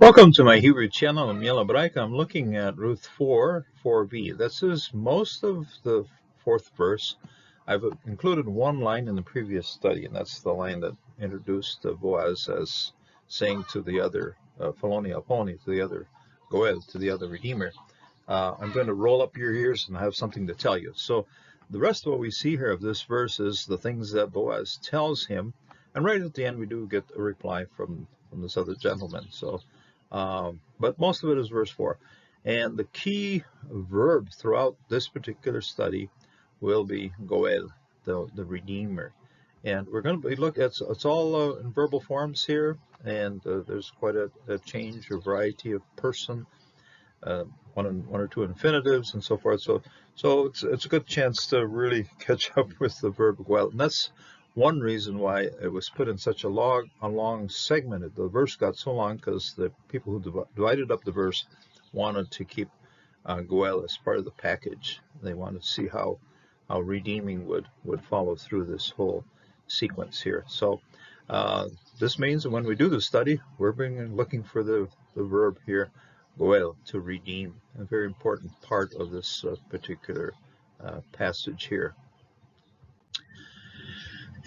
Welcome to my Hebrew channel. I'm Yellow Braika. I'm looking at Ruth 4:4b. This is most of the fourth verse. I've included one line in the previous study, and that's the line that introduced Boaz as saying to the other Feloni Alponi, to the other Goel, to the other Redeemer. I'm going to roll up your ears and I have something to tell you. So the rest of what we see here of this verse is the things that Boaz tells him, and right at the end we do get a reply from this other gentleman. So but most of it is verse 4. And the key verb throughout this particular study will be Goel, the Redeemer. And we're going to be looking at it's all in verbal forms here, and there's quite a change, a variety of person, one or two infinitives, and so forth. So it's a good chance to really catch up with the verb Goel, and that's one reason why it was put in such a long segment. The verse got so long because the people who divided up the verse wanted to keep Goel as part of the package. They wanted to see how redeeming would follow through this whole sequence here. So this means that when we do the study, we're looking for the verb here, Goel, to redeem, a very important part of this particular passage here.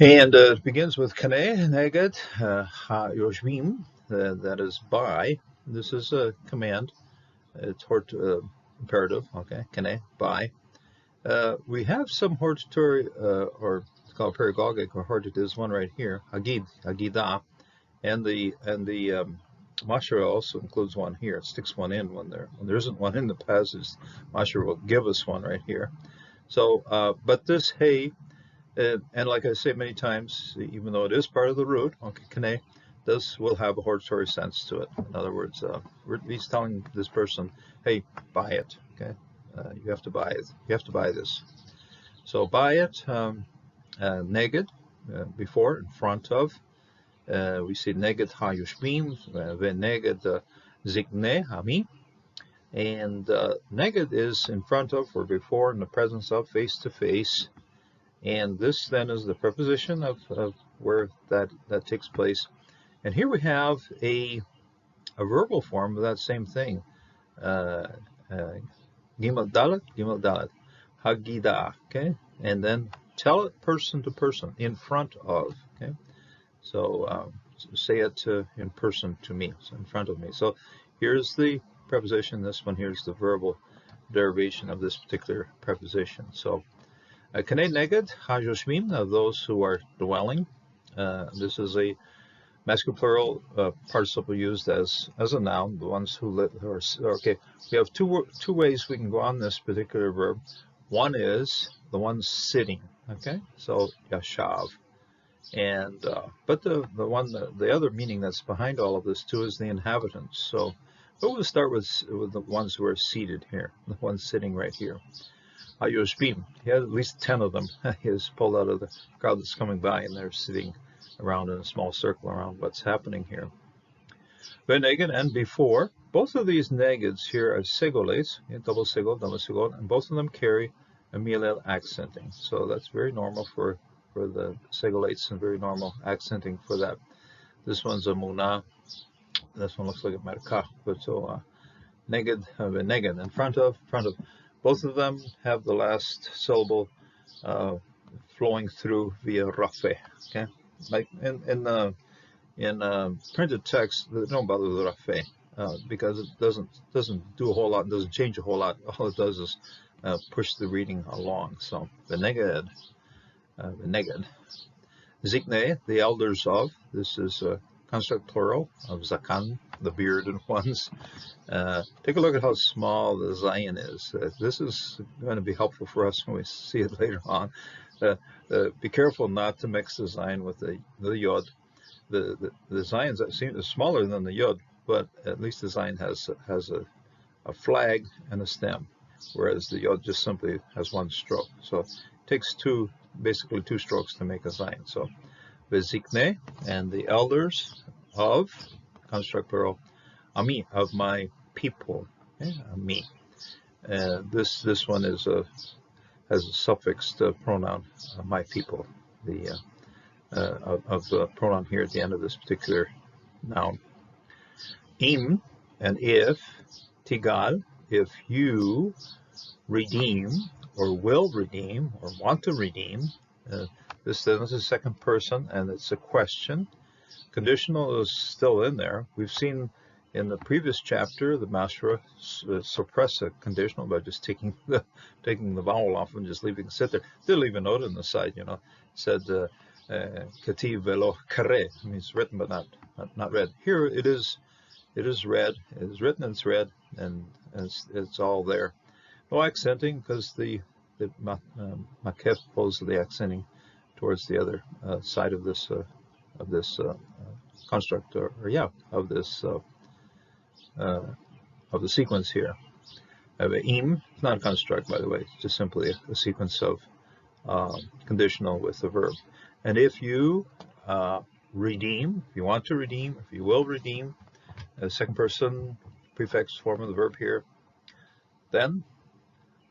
And it begins with Kaneh Neged Ha-Yoshvim, that is by. This is a command. It's imperative, okay, Kaneh, by. We have some hortatory, or it's called pedagogic, or hortative, one right here, Hagid, Hagidah, and the Mashra also includes one here. It sticks one in when there isn't one in the passage. Mashra will give us one right here. So, but this hey, and like I say many times, even though it is part of the root, okay, Kaneh, this will have a hortatory sense to it. In other words, he's telling this person, hey, buy it, okay? You have to buy it. You have to buy this. So buy it, neged, before, in front of. We see neged ha-yoshvim, ve-neged zikneh hami. And neged is in front of, or before, in the presence of, face to face. And this then is the preposition of where that takes place. And here we have a verbal form of that same thing. Gimel dalet, Hagidah, okay? And then tell it person to person, in front of, okay? So say it in person to me, so in front of me. So here's the preposition, this one here's the verbal derivation of this particular preposition. So Kaneh neged ha-yoshvim, of those who are dwelling. This is a masculine plural participle used as a noun. The ones who live. Okay, we have two ways we can go on this particular verb. One is the ones sitting. Okay, so yashav, and but the other meaning that's behind all of this too is the inhabitants. So we'll start with the ones who are seated here, the ones sitting right here. Ha-yoshvim, he has at least 10 of them. He is pulled out of the crowd that's coming by, and they're sitting around in a small circle around what's happening here. Ve-neged, and before. Both of these negeds here are segolates, double segol, and both of them carry a milel accenting. So that's very normal for the segolates, and very normal accenting for that. This one's a munah. This one looks like a merkah. But so neged, ve-neged, in front of. Both of them have the last syllable flowing through via rafe. Okay, like in printed text, they don't bother with rafe because it doesn't do a whole lot, doesn't change a whole lot. All it does is push the reading along. So ve-neged, zikneh, the elders of. This is a construct plural of zakan, the bearded ones. Take a look at how small the zayin is. This is going to be helpful for us when we see it later on. Be careful not to mix the zayin with the yod. The zayin seem smaller than the yod, but at least the zayin has a flag and a stem, whereas the yod just simply has one stroke. So it takes basically two strokes to make a zayin. So bezikneh, and the elders of, construct plural, ami, of my people, okay? Ami. This one has a suffixed pronoun, my people, of the pronoun here at the end of this particular noun. Im, and if, tigal, if you redeem or will redeem or want to redeem, this then is a second person and it's a question. Conditional is still in there. We've seen in the previous chapter the master suppress a conditional by just taking the vowel off and just leaving it sit there. They'll leave a note on the side, you know, said kativ velo kare, means written but not read. Here it is read, it is written and it's read, and it's all there. No accenting because the makef pulls the accenting towards the other side of this construct, of the sequence here. Im, it's not a construct, by the way, it's just simply a sequence of conditional with the verb. And if you redeem, if you want to redeem, if you will redeem, second person prefix form of the verb here, then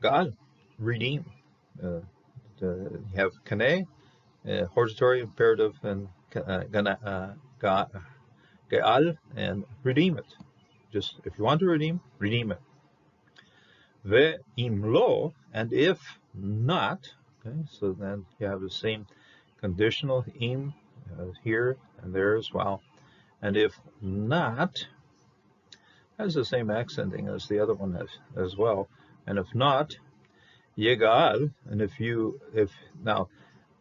God, redeem. You have kane, hortatory, imperative, and ge'al, and redeem it. Just if you want to redeem it. Ve'im lo, and if not, okay, so then you have the same conditional im here and there as well. And if not, has the same accenting as the other one has as well. And if not, yegal, and if now,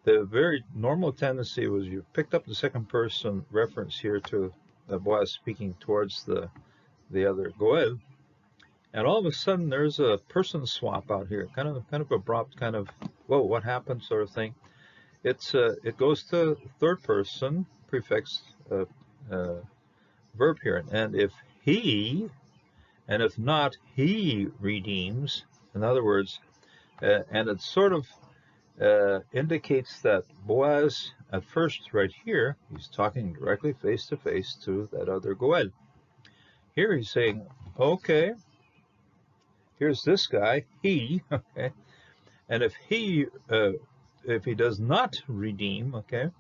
the very normal tendency was you picked up the second person reference here to Boaz speaking towards the other Goel, and all of a sudden there's a person swap out here, kind of abrupt, kind of whoa, what happened sort of thing. It goes to third person prefix verb here, and if he, and if not, he redeems. In other words, and it sort of indicates that Boaz, at first right here, he's talking directly face to face to that other Goel. Here he's saying, okay, here's this guy, he, okay, and if he does not redeem, okay,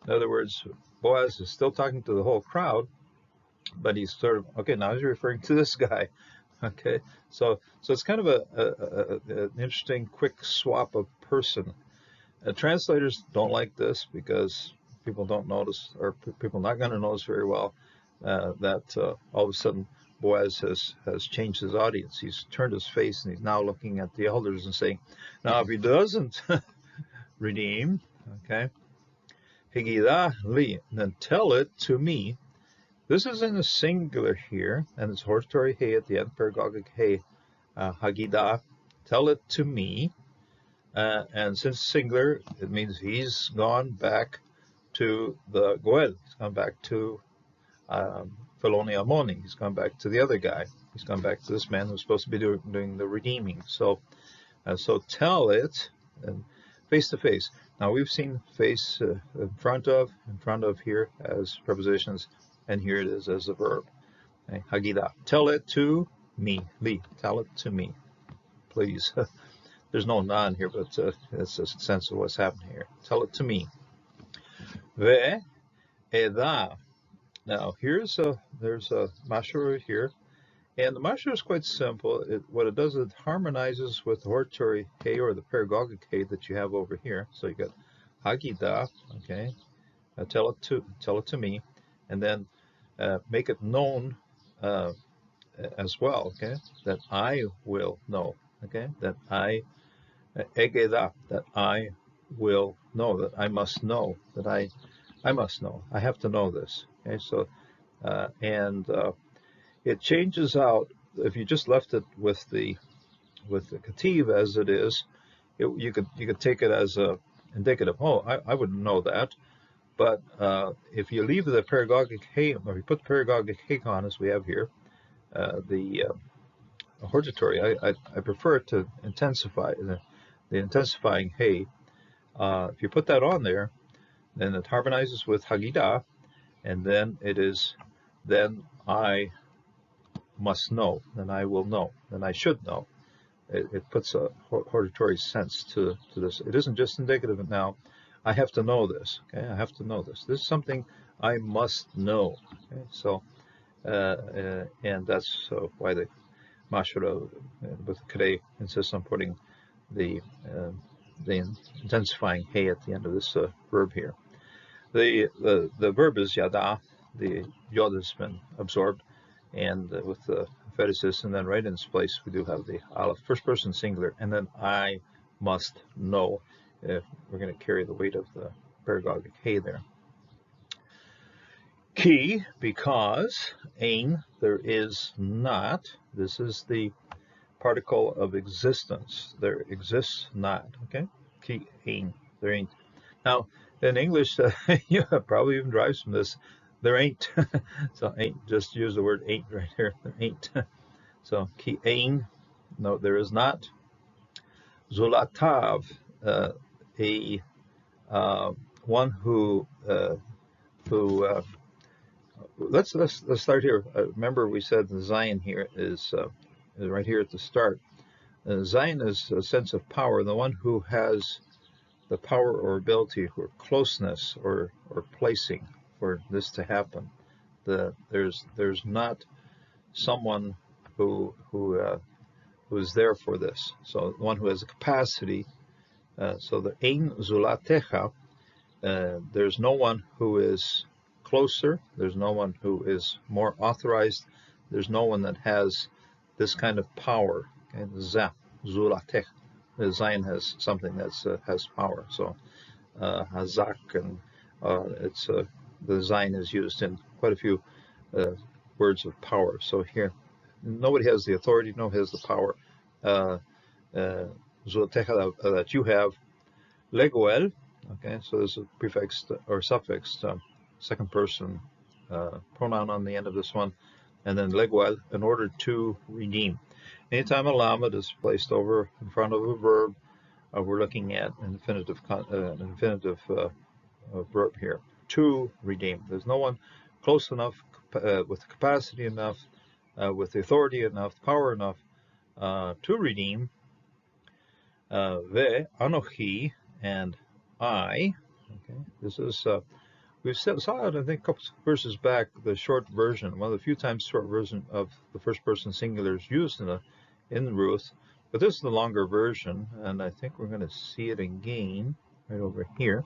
in other words, Boaz is still talking to the whole crowd, but he's sort of, okay, now he's referring to this guy. Okay, so it's kind of an interesting quick swap of person. Translators don't like this because people don't notice, or people are not going to notice very well that all of a sudden Boaz has changed his audience. He's turned his face and he's now looking at the elders and saying, now if he doesn't redeem, okay, Higida li, then tell it to me. This is in the singular here, and it's hortatory he at the end, paragogic he, Hagida, tell it to me. And since singular, it means he's gone back to the Goel. He's gone back to Feloni Amoni. He's gone back to the other guy. He's gone back to this man who's supposed to be doing the redeeming. So tell it, and face to face. Now we've seen face in front of here as prepositions, and here it is as a verb. Okay, Hagida, tell it to me. Li, tell it to me, please. There's no non here, but it's a sense of what's happening here. Tell it to me. Ve eda. Now there's a mashur here, and the mashur is quite simple. What it does, it harmonizes with the hortatory he or the paragogic he that you have over here. So you got Hagida, okay. Tell it to me, and then make it known as well, okay. That I will know, okay. That I egeda, that I will know, that I must know, that I must know. I have to know this. Okay, so it changes out if you just left it with the kativ as it is. You could take it as a indicative. Oh, I wouldn't know that. But if you leave the paragogic he, or you put the paragogic he on, as we have here, the hortatory, I prefer it to intensify the intensifying he. If you put that on there, then it harmonizes with Hagida, and then it is, then I must know, then I will know, then I should know. It puts a hortatory sense to this. It isn't just indicative now. I have to know this. Okay, I have to know this. This is something I must know. Okay, so and that's why the Mashura with Kare insists on putting the uh, the intensifying hey at the end of this verb here. The verb is yada. The yod has been absorbed, and with the feticist, and then right in its place we do have the aleph, first person singular, and then I must know. We're going to carry the weight of the paragogic hey there. Ki, because, ein, there is not. This is the particle of existence. There exists not. Okay? Ki, ein, there ain't. Now, in English, you probably even derives from this. There ain't. So ain't. Just use the word ain't right here. There ain't. So ki ein. No, there is not. Zulatav, a one who let's start here. Remember, we said the Zion here is right here at the start. Zion is a sense of power. The one who has the power or ability or closeness or placing for this to happen. There's not someone who is there for this. So the one who has a capacity. So the ein zulatecha. There's no one who is closer. There's no one who is more authorized. There's no one that has this kind of power. Okay? Zulatech. Zion has something that has power. So hazak, and it's the Zion is used in quite a few words of power. So here, nobody has the authority. Nobody has the power. Zulatecha that you have. Legoel. Okay, so there's a prefix or suffix, second person pronoun on the end of this one, and then leguel, in order to redeem. Anytime a lamed is placed over in front of a verb, we're looking at an infinitive verb here. To redeem. There's no one close enough, with capacity enough, with the authority enough, power enough to redeem. Ve anochi, and I. Okay, this is we saw it, I think, a couple verses back, the short version, one of the few times short version of the first person singular is used in Ruth, but this is the longer version, and I think we're going to see it again right over here.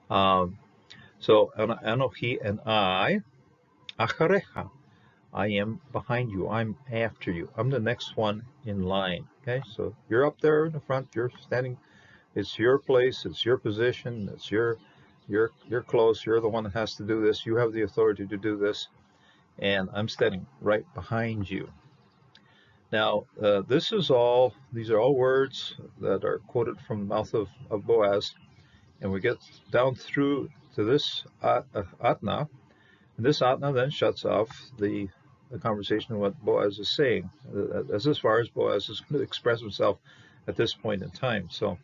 So Anochi, and I, acharecha, I am behind you, I'm after you, I'm the next one in line. Okay, so you're up there in the front, you're standing. It's your place, it's your position, it's you're close, you're the one that has to do this, you have the authority to do this, and I'm standing right behind you. Now, these are all words that are quoted from the mouth of Boaz, and we get down through to this atna, and this atna then shuts off the conversation of what Boaz is saying, as far as Boaz is going to express himself at this point in time. So,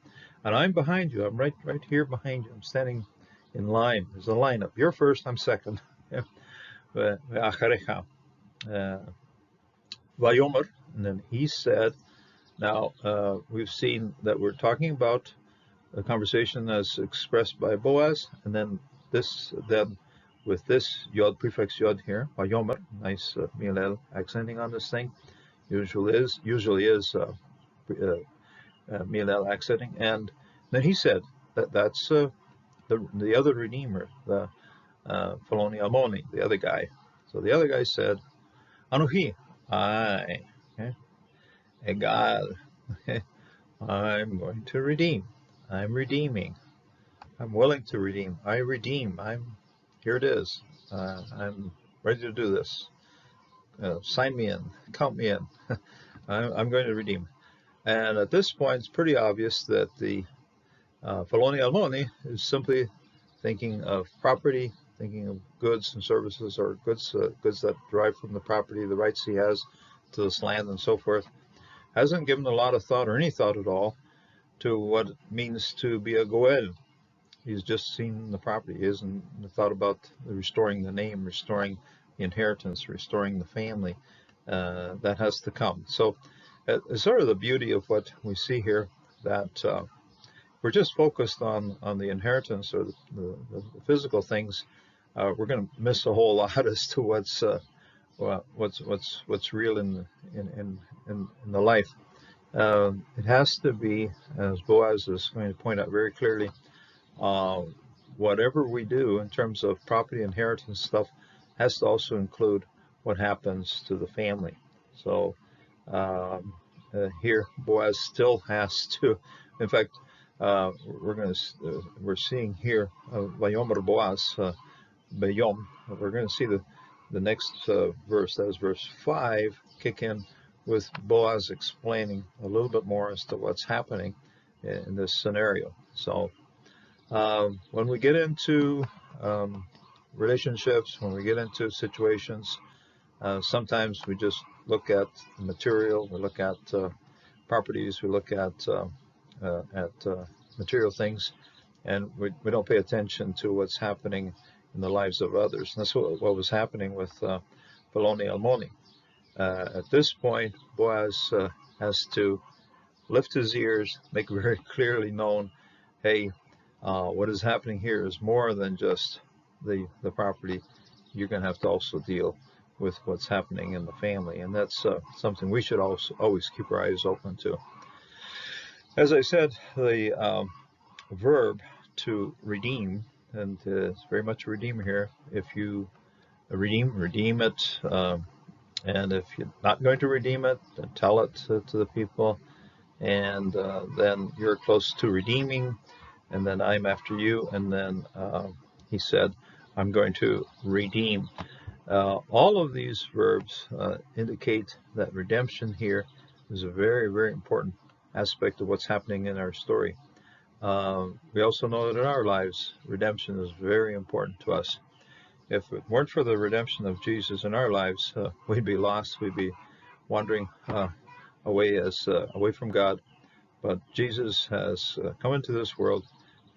and I'm behind you. I'm right here behind you. I'm standing in line. There's a lineup. You're first. I'm second. Vayomer, and then he said. Now we've seen that we're talking about a conversation as expressed by Boaz, and then with this yod, prefix yod here, Vayomer, nice milel accenting on this thing. Usually is milel accenting, and then he said that's the other redeemer, the Feloni Almoni, the other guy. So the other guy said, Anuhi, I, okay, Egal, okay, I'm going to redeem. I'm redeeming. I'm willing to redeem. I redeem. Here it is. I'm ready to do this. Sign me in. Count me in. I'm going to redeem. And at this point, it's pretty obvious that the Feloni Almoni is simply thinking of property, thinking of goods and services, or goods that derive from the property, the rights he has to this land and so forth. Hasn't given a lot of thought, or any thought at all, to what it means to be a goel. He's just seen the property. He hasn't thought about restoring the name, restoring the inheritance, restoring the family. That has to come. So it's sort of the beauty of what we see here, that we're just focused on the inheritance or the physical things. We're going to miss a whole lot as to well, what's real in the life. It has to be, as Boaz is going to point out very clearly, uh, whatever we do in terms of property inheritance stuff has to also include what happens to the family. So here, Boaz still has to. In fact, we're seeing here Vayomer Boaz Bayom. We're going to see the next verse, that is verse 5, kick in with Boaz explaining a little bit more as to what's happening in this scenario. So when we get into relationships, when we get into situations, sometimes we just look at material, we look at properties, we look at material things, and we don't pay attention to what's happening in the lives of others. And that's what was happening with Poloni Almoni. At this point, Boaz has to lift his ears, make very clearly known, hey, what is happening here is more than just the property. You're going to have to also deal with what's happening in the family, and that's something we should also always keep our eyes open to. As I said, the verb to redeem, and it's very much a redeemer here. If you redeem it, and if you're not going to redeem it, then tell it to the people, and then you're close to redeeming, and then I'm after you, and then he said, I'm going to redeem. All of these verbs indicate that redemption here is a very, very important aspect of what's happening in our story. We also know that in our lives, redemption is very important to us. If it weren't for the redemption of Jesus in our lives, we'd be lost. We'd be wandering away from God. But Jesus has come into this world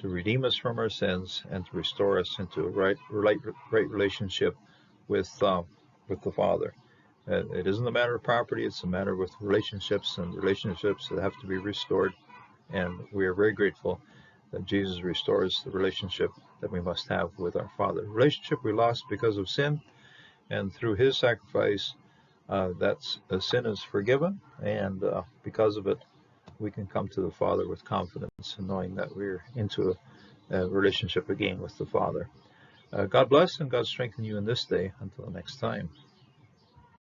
to redeem us from our sins and to restore us into a right relationship with the Father. It isn't a matter of property; it's a matter with relationships, and relationships that have to be restored. And we are very grateful that Jesus restores the relationship that we must have with our Father. The relationship we lost because of sin, and through His sacrifice, sin is forgiven, and because of it, we can come to the Father with confidence, and knowing that we're into a relationship again with the Father. God bless and God strengthen you in this day. Until next time.